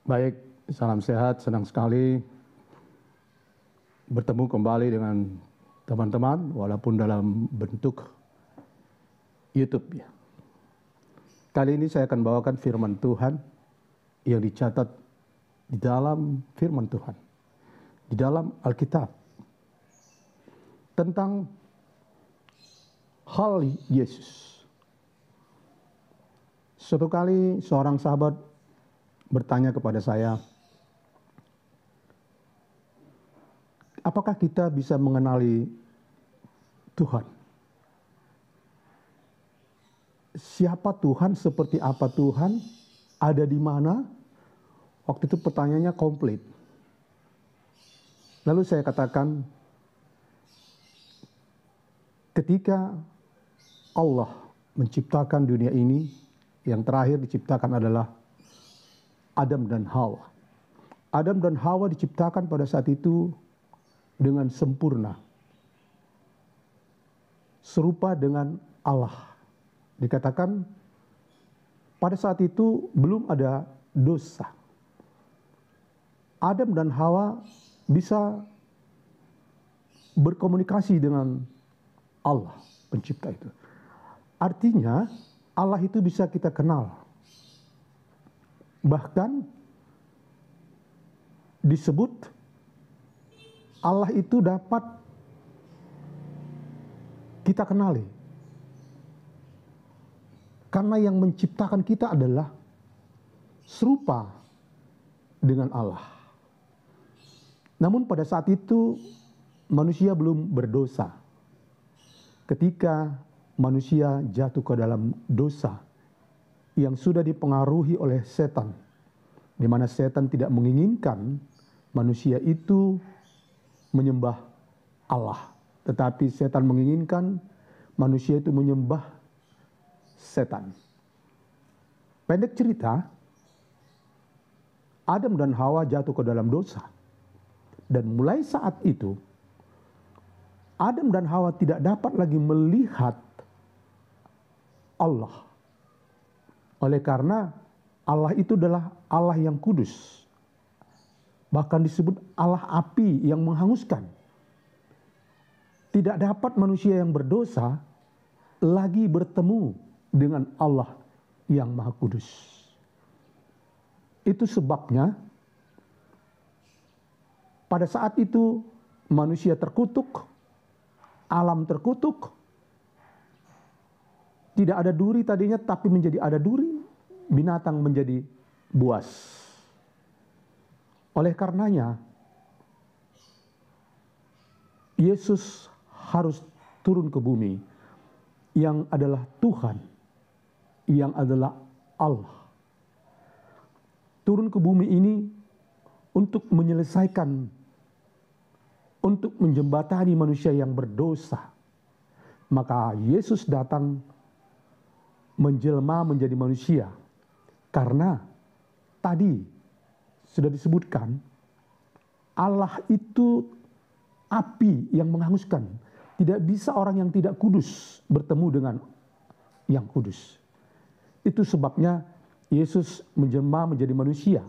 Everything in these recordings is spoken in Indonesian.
Baik, salam sehat, senang sekali bertemu kembali dengan teman-teman walaupun dalam bentuk YouTube ya. Kali ini saya akan bawakan firman Tuhan yang dicatat di dalam firman Tuhan, di dalam Alkitab, tentang hal Yesus. Suatu kali seorang sahabat bertanya kepada saya, apakah kita bisa mengenali Tuhan? Siapa Tuhan, seperti apa Tuhan, ada di mana? Waktu itu pertanyaannya komplit. Lalu saya katakan, ketika Allah menciptakan dunia ini, yang terakhir diciptakan adalah Adam dan Hawa. Adam dan Hawa diciptakan pada saat itu dengan sempurna, serupa dengan Allah. Dikatakan pada saat itu belum ada dosa. Adam dan Hawa bisa berkomunikasi dengan Allah, pencipta itu. Artinya Allah itu bisa kita kenal. Bahkan disebut Allah itu dapat kita kenali. Karena yang menciptakan kita adalah serupa dengan Allah. Namun pada saat itu manusia belum berdosa. Ketika manusia jatuh ke dalam dosa yang sudah dipengaruhi oleh setan, di mana setan tidak menginginkan manusia itu menyembah Allah, tetapi setan menginginkan manusia itu menyembah setan. Pendek cerita, Adam dan Hawa jatuh ke dalam dosa, dan mulai saat itu Adam dan Hawa tidak dapat lagi melihat Allah. Oleh karena Allah itu adalah Allah yang kudus. Bahkan disebut Allah api yang menghanguskan. Tidak dapat manusia yang berdosa lagi bertemu dengan Allah yang maha kudus. Itu sebabnya pada saat itu manusia terkutuk, alam terkutuk. Tidak ada duri tadinya, tapi menjadi ada duri. Binatang menjadi buas. Oleh karenanya, Yesus harus turun ke bumi, yang adalah Tuhan, yang adalah Allah. Turun ke bumi ini untuk menyelesaikan, untuk menjembatani manusia yang berdosa. Maka Yesus datang menjelma menjadi manusia. Karena tadi sudah disebutkan, Allah itu api yang menghanguskan. Tidak bisa orang yang tidak kudus bertemu dengan yang kudus. Itu sebabnya Yesus menjelma menjadi manusia.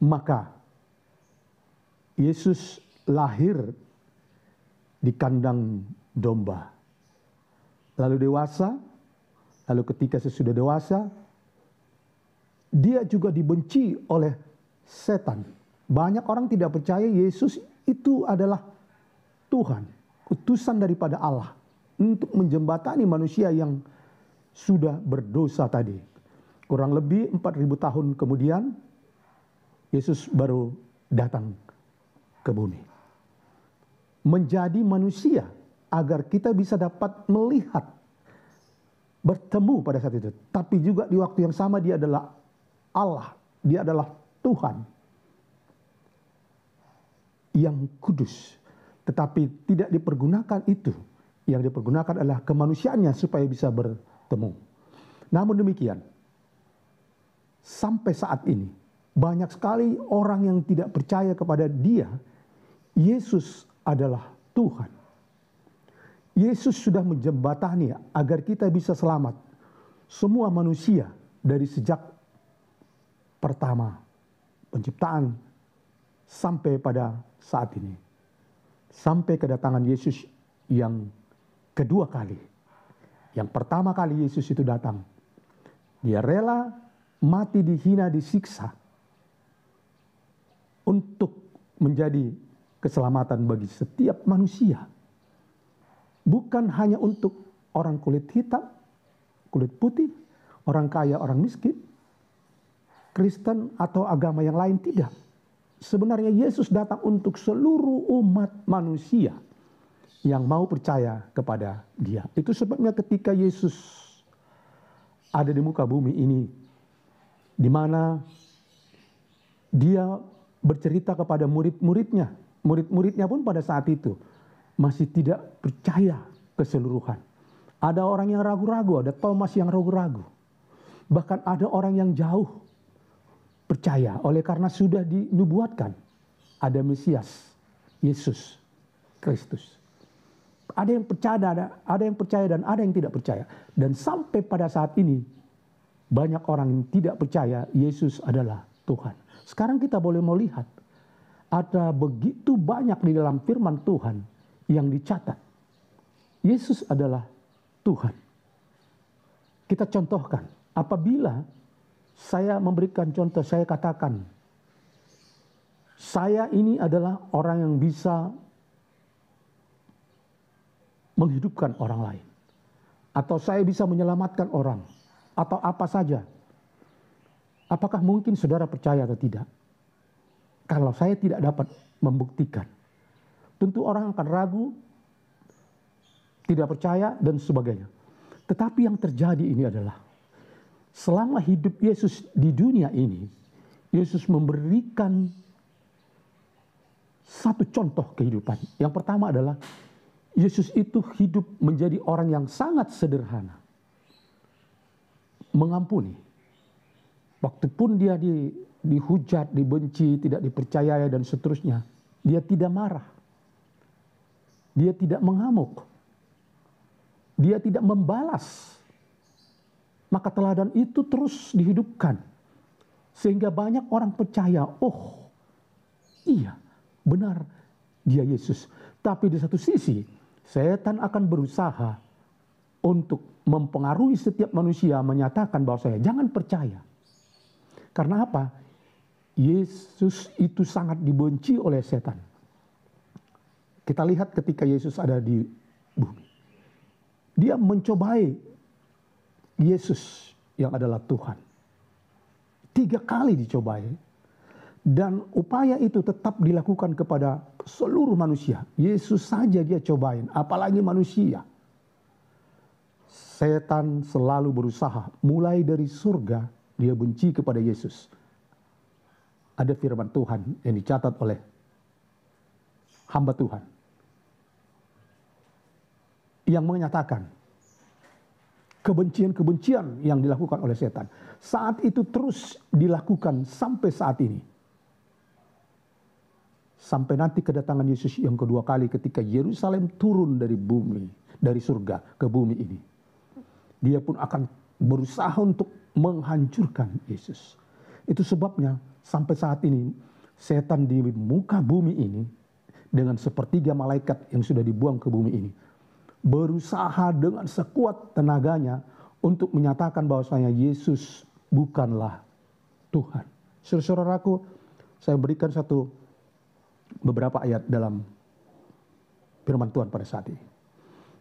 Maka Yesus lahir di kandang domba. Lalu dewasa, lalu ketika sesudah dewasa, dia juga dibenci oleh setan. Banyak orang tidak percaya Yesus itu adalah Tuhan, utusan daripada Allah untuk menjembatani manusia yang sudah berdosa tadi. Kurang lebih 4.000 tahun kemudian, Yesus baru datang ke bumi. Menjadi manusia agar kita bisa dapat melihat, bertemu pada saat itu. Tapi juga di waktu yang sama dia adalah Allah, dia adalah Tuhan yang kudus. Tetapi tidak dipergunakan itu. Yang dipergunakan adalah kemanusiaannya supaya bisa bertemu. Namun demikian, sampai saat ini banyak sekali orang yang tidak percaya kepada dia. Yesus adalah Tuhan. Yesus sudah menjembatani agar kita bisa selamat. Semua manusia dari sejak pertama penciptaan sampai pada saat ini. Sampai kedatangan Yesus yang kedua kali. Yang pertama kali Yesus itu datang, dia rela mati, dihina, disiksa untuk menjadi keselamatan bagi setiap manusia. Bukan hanya untuk orang kulit hitam, kulit putih, orang kaya, orang miskin, Kristen atau agama yang lain, tidak. Sebenarnya Yesus datang untuk seluruh umat manusia yang mau percaya kepada Dia. Itu sebabnya ketika Yesus ada di muka bumi ini, di mana Dia bercerita kepada murid-muridnya. Murid-muridnya pun pada saat itu masih tidak percaya keseluruhan. Ada orang yang ragu-ragu, ada Thomas yang ragu-ragu. Bahkan ada orang yang jauh percaya oleh karena sudah dinubuatkan ada Mesias, Yesus Kristus. Ada yang percaya dan ada yang tidak percaya. Dan sampai pada saat ini banyak orang yang tidak percaya Yesus adalah Tuhan. Sekarang kita boleh melihat ada begitu banyak di dalam firman Tuhan yang dicatat Yesus adalah Tuhan. Kita contohkan, apabila saya memberikan contoh, saya katakan, saya ini adalah orang yang bisa menghidupkan orang lain. Atau saya bisa menyelamatkan orang. Atau apa saja. Apakah mungkin saudara percaya atau tidak? Kalau saya tidak dapat membuktikan. Tentu orang akan ragu, tidak percaya, dan sebagainya. Tetapi yang terjadi ini adalah, selama hidup Yesus di dunia ini, Yesus memberikan satu contoh kehidupan. Yang pertama adalah, Yesus itu hidup menjadi orang yang sangat sederhana. Mengampuni. Waktu pun dia dihujat, dibenci, tidak dipercayai dan seterusnya. Dia tidak marah. Dia tidak mengamuk. Dia tidak membalas. Maka teladan itu terus dihidupkan. Sehingga banyak orang percaya, oh iya benar dia Yesus. Tapi di satu sisi, setan akan berusaha untuk mempengaruhi setiap manusia menyatakan bahwa saya jangan percaya. Karena apa? Yesus itu sangat dibenci oleh setan. Kita lihat ketika Yesus ada di bumi. Dia mencobai Yesus yang adalah Tuhan. 3 kali dicobai. Dan upaya itu tetap dilakukan kepada seluruh manusia. Yesus saja dia cobain, apalagi manusia. Setan selalu berusaha, mulai dari surga dia benci kepada Yesus. Ada firman Tuhan yang dicatat oleh hamba Tuhan. Yang menyatakan kebencian-kebencian yang dilakukan oleh setan. Saat itu terus dilakukan sampai saat ini. Sampai nanti kedatangan Yesus yang kedua kali ketika Yerusalem turun dari bumi, dari surga ke bumi ini. Dia pun akan berusaha untuk menghancurkan Yesus. Itu sebabnya sampai saat ini setan di muka bumi ini dengan sepertiga malaikat yang sudah dibuang ke bumi ini berusaha dengan sekuat tenaganya untuk menyatakan bahwasanya Yesus bukanlah Tuhan. Saudara-saudaraku, saya berikan beberapa ayat dalam firman Tuhan pada saat ini.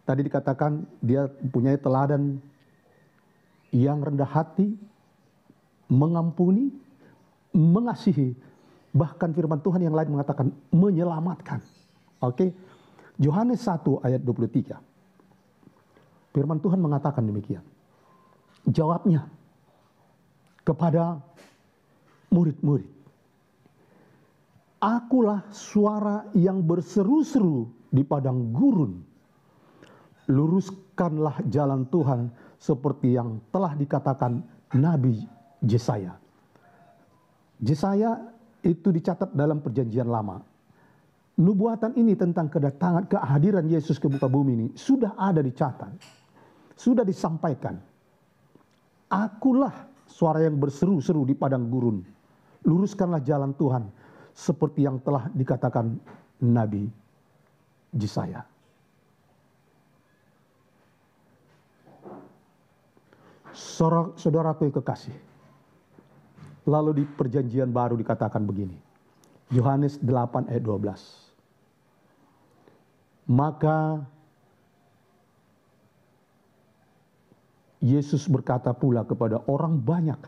Tadi dikatakan dia mempunyai teladan yang rendah hati, mengampuni, mengasihi. Bahkan firman Tuhan yang lain mengatakan menyelamatkan. Oke. Yohanes 1 ayat 23. Firman Tuhan mengatakan demikian. Jawabnya kepada murid-murid. Akulah suara yang berseru-seru di padang gurun. Luruskanlah jalan Tuhan seperti yang telah dikatakan Nabi Yesaya. Yesaya itu dicatat dalam perjanjian lama. Nubuatan ini tentang kedatangan, kehadiran Yesus ke muka bumi ini sudah ada dicatat. Sudah disampaikan. Akulah suara yang berseru-seru di padang gurun. Luruskanlah jalan Tuhan seperti yang telah dikatakan Nabi Yesaya. Saudaraku yang kekasih, lalu di perjanjian baru dikatakan begini. Yohanes 8 ayat 12. Maka Yesus berkata pula kepada orang banyak.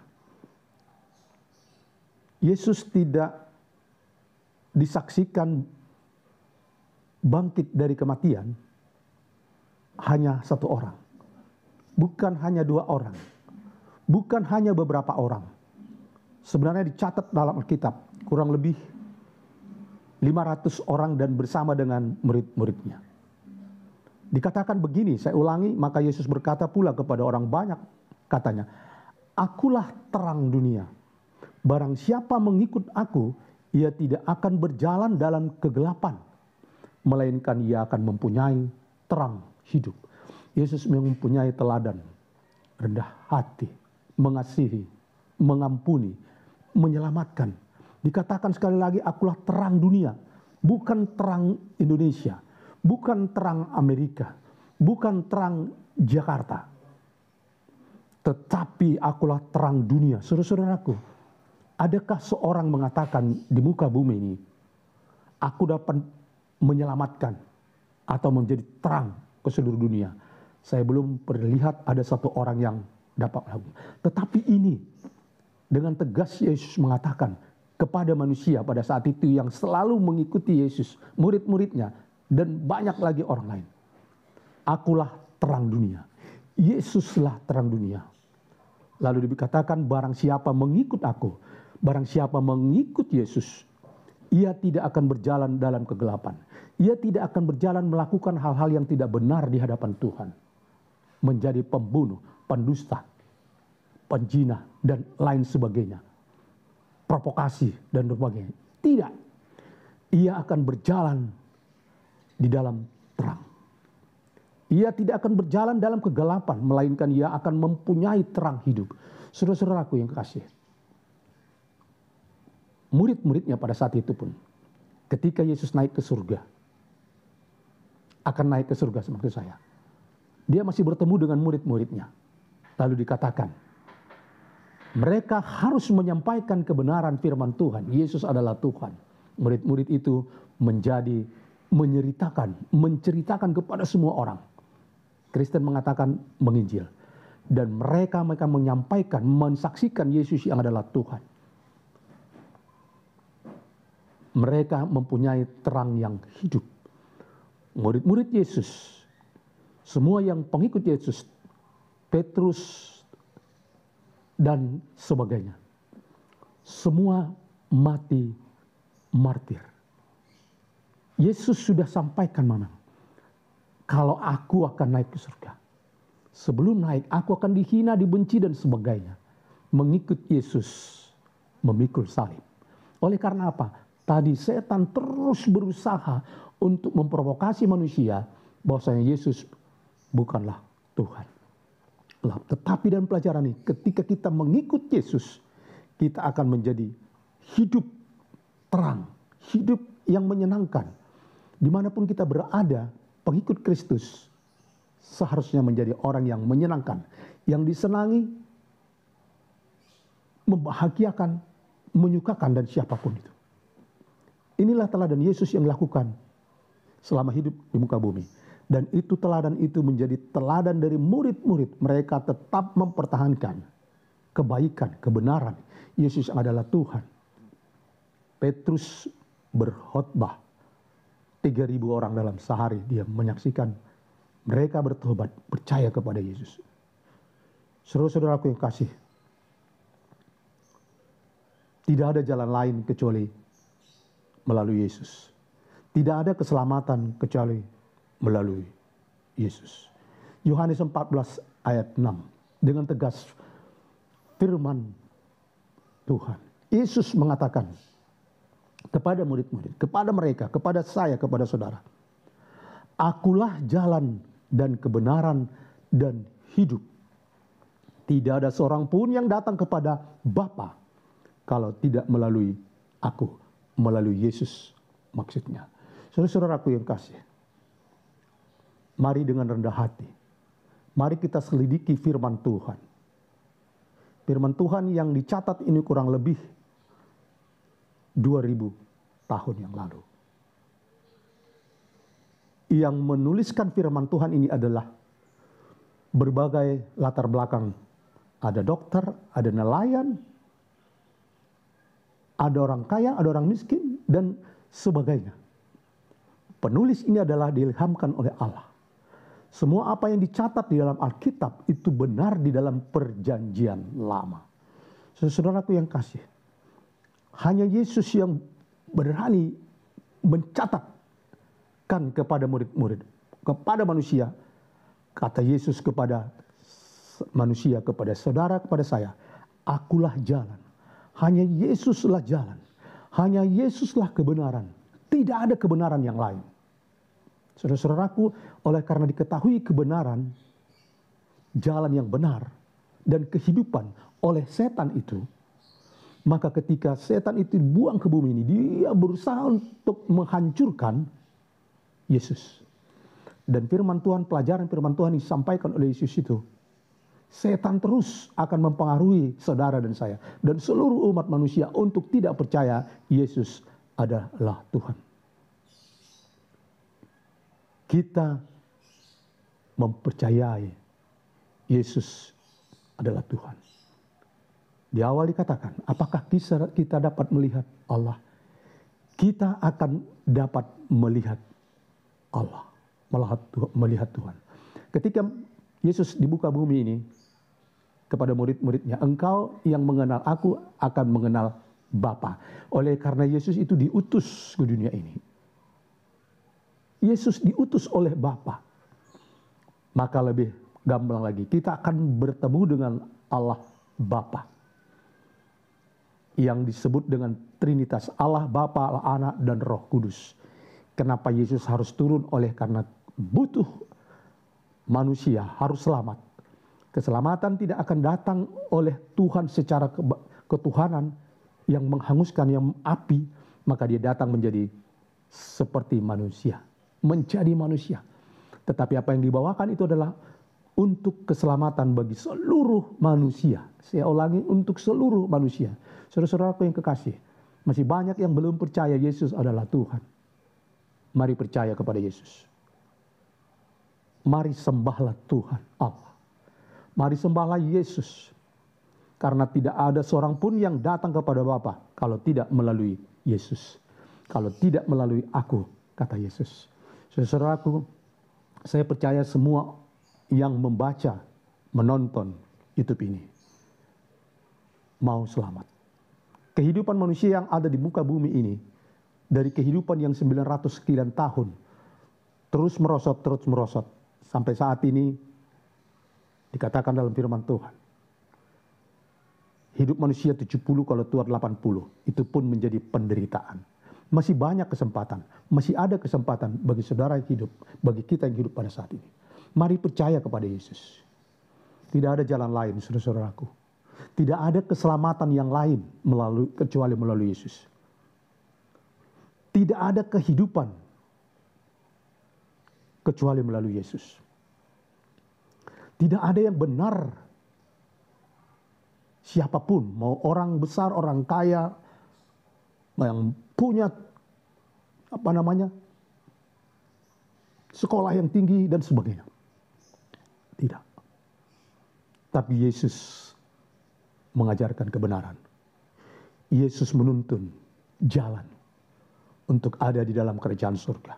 Yesus tidak disaksikan bangkit dari kematian hanya satu orang. Bukan hanya dua orang. Bukan hanya beberapa orang. Sebenarnya dicatat dalam Alkitab kurang lebih 500 orang dan bersama dengan murid-muridnya. Dikatakan begini, saya ulangi, maka Yesus berkata pula kepada orang banyak, katanya, "Akulah terang dunia. Barang siapa mengikut aku, ia tidak akan berjalan dalam kegelapan, melainkan ia akan mempunyai terang hidup." Yesus mempunyai teladan, rendah hati, mengasihi, mengampuni, menyelamatkan. Dikatakan sekali lagi, akulah terang dunia, bukan terang Indonesia, bukan terang Amerika, bukan terang Jakarta. Tetapi akulah terang dunia. Saudara-saudaraku, adakah seorang mengatakan di muka bumi ini, aku dapat menyelamatkan atau menjadi terang ke seluruh dunia? Saya belum perlihat ada satu orang yang dapat melakukan. Tetapi ini dengan tegas Yesus mengatakan kepada manusia pada saat itu yang selalu mengikuti Yesus, murid-muridnya, dan banyak lagi orang lain. Akulah terang dunia. Yesuslah terang dunia. Lalu dikatakan barang siapa mengikut aku, barang siapa mengikut Yesus, ia tidak akan berjalan dalam kegelapan. Ia tidak akan berjalan melakukan hal-hal yang tidak benar di hadapan Tuhan. Menjadi pembunuh, pendusta, penjina, dan lain sebagainya. Provokasi dan sebagainya. Tidak. Ia akan berjalan di dalam terang. Ia tidak akan berjalan dalam kegelapan, melainkan ia akan mempunyai terang hidup. Saudara-saudaraku yang kekasih, murid-muridnya pada saat itu pun, ketika Yesus naik ke surga, akan naik ke surga seperti saya, dia masih bertemu dengan murid-muridnya. Lalu dikatakan, mereka harus menyampaikan kebenaran firman Tuhan. Yesus adalah Tuhan. Murid-murid itu menceritakan kepada semua orang. Kristen mengatakan menginjil. Dan mereka menyampaikan, mensaksikan Yesus yang adalah Tuhan. Mereka mempunyai terang yang hidup. Murid-murid Yesus, semua yang pengikut Yesus, Petrus dan sebagainya, semua mati martir. Yesus sudah sampaikan mana? Kalau aku akan naik ke surga. Sebelum naik, aku akan dihina, dibenci, dan sebagainya. Mengikut Yesus, memikul salib. Oleh karena apa? Tadi setan terus berusaha untuk memprovokasi manusia bahwasanya Yesus bukanlah Tuhan. Tetapi dalam pelajaran ini, ketika kita mengikut Yesus, kita akan menjadi hidup terang, hidup yang menyenangkan. Dimanapun kita berada, pengikut Kristus seharusnya menjadi orang yang menyenangkan, yang disenangi, membahagiakan, menyukakan, dan siapapun itu. Inilah teladan Yesus yang dilakukan selama hidup di muka bumi. Dan itu teladan itu menjadi teladan dari murid-murid. Mereka tetap mempertahankan kebaikan, kebenaran. Yesus adalah Tuhan. Petrus berkhotbah. 3.000 orang dalam sehari dia menyaksikan mereka bertobat, percaya kepada Yesus. Saudara-saudaraku yang kasih, tidak ada jalan lain kecuali melalui Yesus. Tidak ada keselamatan kecuali melalui Yesus. Yohanes 14 ayat 6 dengan tegas firman Tuhan. Yesus mengatakan kepada murid-murid, kepada mereka, kepada saya, kepada saudara, akulah jalan dan kebenaran dan hidup. Tidak ada seorang pun yang datang kepada Bapa kalau tidak melalui aku, melalui Yesus maksudnya. Saudara-saudaraku yang kasih, mari dengan rendah hati, mari kita selidiki firman Tuhan. Firman Tuhan yang dicatat ini kurang lebih 2000 tahun yang lalu. Yang menuliskan firman Tuhan ini adalah berbagai latar belakang. Ada dokter, ada nelayan, ada orang kaya, ada orang miskin, dan sebagainya. Penulis ini adalah diilhamkan oleh Allah. Semua apa yang dicatat di dalam Alkitab itu benar di dalam perjanjian lama. Saudaraku yang kasih, hanya Yesus yang berani mencatatkan kepada murid-murid, kepada manusia. Kata Yesus kepada manusia, kepada saudara, kepada saya, akulah jalan. Hanya Yesuslah jalan. Hanya Yesuslah kebenaran. Tidak ada kebenaran yang lain. Saudara-saudaraku, oleh karena diketahui kebenaran, jalan yang benar, dan kehidupan oleh setan itu, maka ketika setan itu dibuang ke bumi ini, dia berusaha untuk menghancurkan Yesus. Dan firman Tuhan, pelajaran firman Tuhan disampaikan oleh Yesus itu, setan terus akan mempengaruhi saudara dan saya dan seluruh umat manusia untuk tidak percaya Yesus adalah Tuhan. Kita mempercayai Yesus adalah Tuhan. Di awal dikatakan, apakah kita dapat melihat Allah? Kita akan dapat melihat Allah, melihat Tuhan. Ketika Yesus dibuka bumi ini kepada murid-muridnya, engkau yang mengenal aku akan mengenal Bapa. Oleh karena Yesus itu diutus ke dunia ini. Yesus diutus oleh Bapa. Maka lebih gamblang lagi, kita akan bertemu dengan Allah Bapa. Yang disebut dengan Trinitas, Allah Bapa, Allah Anak, dan Roh Kudus. Kenapa Yesus harus turun? Oleh karena butuh manusia harus selamat. Keselamatan tidak akan datang oleh Tuhan secara ketuhanan yang menghanguskan yang api, maka dia datang menjadi seperti manusia, menjadi manusia. Tetapi apa yang dibawakan itu adalah untuk keselamatan bagi seluruh manusia. Saya ulangi, untuk seluruh manusia. Saudara-saudaraku yang kekasih, masih banyak yang belum percaya Yesus adalah Tuhan. Mari percaya kepada Yesus. Mari sembahlah Tuhan Allah. Mari sembahlah Yesus. Karena tidak ada seorang pun yang datang kepada Bapa kalau tidak melalui Yesus. Kalau tidak melalui aku, kata Yesus. Saudaraku, saya percaya semua yang membaca, menonton YouTube ini mau selamat. Kehidupan manusia yang ada di muka bumi ini, dari kehidupan yang 900 sekian tahun, terus merosot, sampai saat ini dikatakan dalam firman Tuhan, hidup manusia 70 kalau tua 80, itu pun menjadi penderitaan. Masih banyak kesempatan, masih ada kesempatan bagi saudara yang hidup, bagi kita yang hidup pada saat ini. Mari percaya kepada Yesus. Tidak ada jalan lain, saudara-saudaraku. Tidak ada keselamatan yang lain kecuali melalui Yesus. Tidak ada kehidupan kecuali melalui Yesus. Tidak ada yang benar. Siapapun, mau orang besar, orang kaya, yang punya sekolah yang tinggi dan sebagainya. Tidak. Tapi Yesus mengajarkan kebenaran. Yesus menuntun jalan untuk ada di dalam kerajaan surga.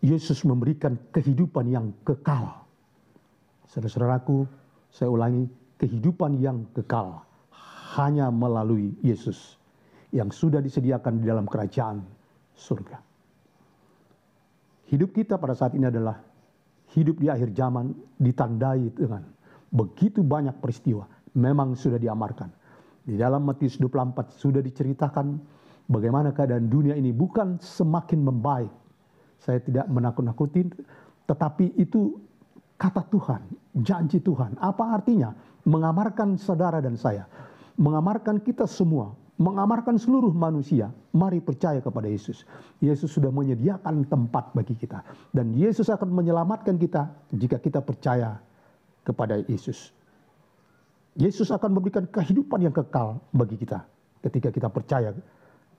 Yesus memberikan kehidupan yang kekal. Saudara-saudaraku, saya ulangi, kehidupan yang kekal hanya melalui Yesus yang sudah disediakan di dalam kerajaan surga. Hidup kita pada saat ini adalah hidup di akhir zaman, ditandai dengan begitu banyak peristiwa. Memang sudah diamarkan. Di dalam Matius 24 sudah diceritakan bagaimana keadaan dunia ini bukan semakin membaik. Saya tidak menakut-nakuti, tetapi itu kata Tuhan janji Tuhan. Apa artinya? Mengamarkan saudara dan saya, mengamarkan kita semua, mengamarkan seluruh manusia. Mari percaya kepada Yesus. Yesus sudah menyediakan tempat bagi kita. Dan Yesus akan menyelamatkan kita jika kita percaya kepada Yesus. Yesus akan memberikan kehidupan yang kekal bagi kita ketika kita percaya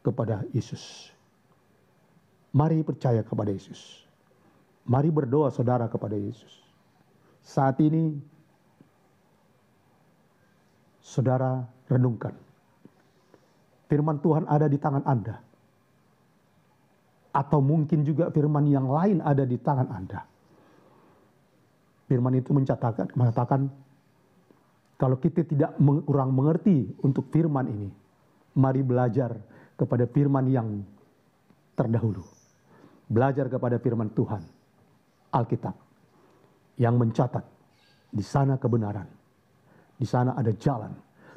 kepada Yesus. Mari percaya kepada Yesus. Mari berdoa saudara kepada Yesus. Saat ini, saudara renungkan. Firman Tuhan ada di tangan Anda. Atau mungkin juga firman yang lain ada di tangan Anda. Firman itu mengatakan, kalau kita tidak kurang mengerti untuk firman ini, mari belajar kepada firman yang terdahulu. Belajar kepada firman Tuhan, Alkitab, yang mencatat di sana kebenaran, di sana ada jalan,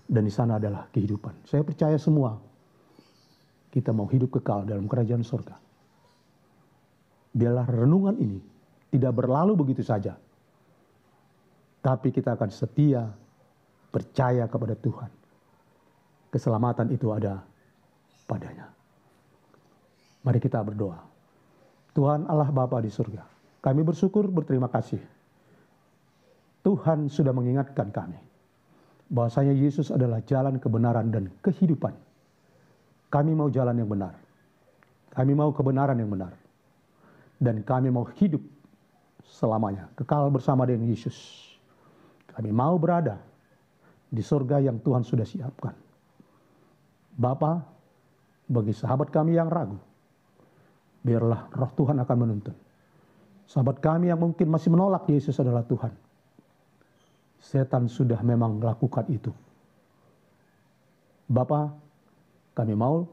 dan di sana adalah kehidupan. Saya percaya semua kita mau hidup kekal dalam kerajaan surga. Biarlah renungan ini tidak berlalu begitu saja, tapi kita akan setia percaya kepada Tuhan. Keselamatan itu ada padanya. Mari kita berdoa. Tuhan Allah Bapa di surga, kami bersyukur, berterima kasih. Tuhan sudah mengingatkan kami bahwasanya Yesus adalah jalan kebenaran dan kehidupan. Kami mau jalan yang benar. Kami mau kebenaran yang benar. Dan kami mau hidup selamanya, kekal bersama dengan Yesus. Kami mau berada di surga yang Tuhan sudah siapkan. Bapa, bagi sahabat kami yang ragu, biarlah roh Tuhan akan menuntun. Sahabat kami yang mungkin masih menolak Yesus adalah Tuhan. Setan sudah memang melakukan itu. Bapa, kami mau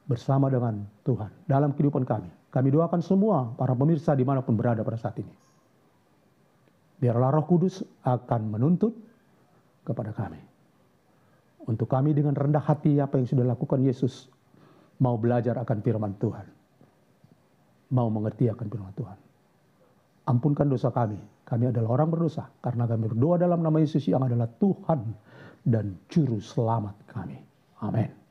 bersama dengan Tuhan dalam kehidupan kami. Kami doakan semua para pemirsa dimanapun berada pada saat ini. Biarlah Roh Kudus akan menuntut kepada kami. Untuk kami dengan rendah hati apa yang sudah lakukan Yesus, mau belajar akan firman Tuhan. Mau mengerti akan firman Tuhan. Ampunkan dosa kami. Kami adalah orang berdosa. Karena kami berdoa dalam nama Yesus yang adalah Tuhan dan Juru Selamat kami. Amin.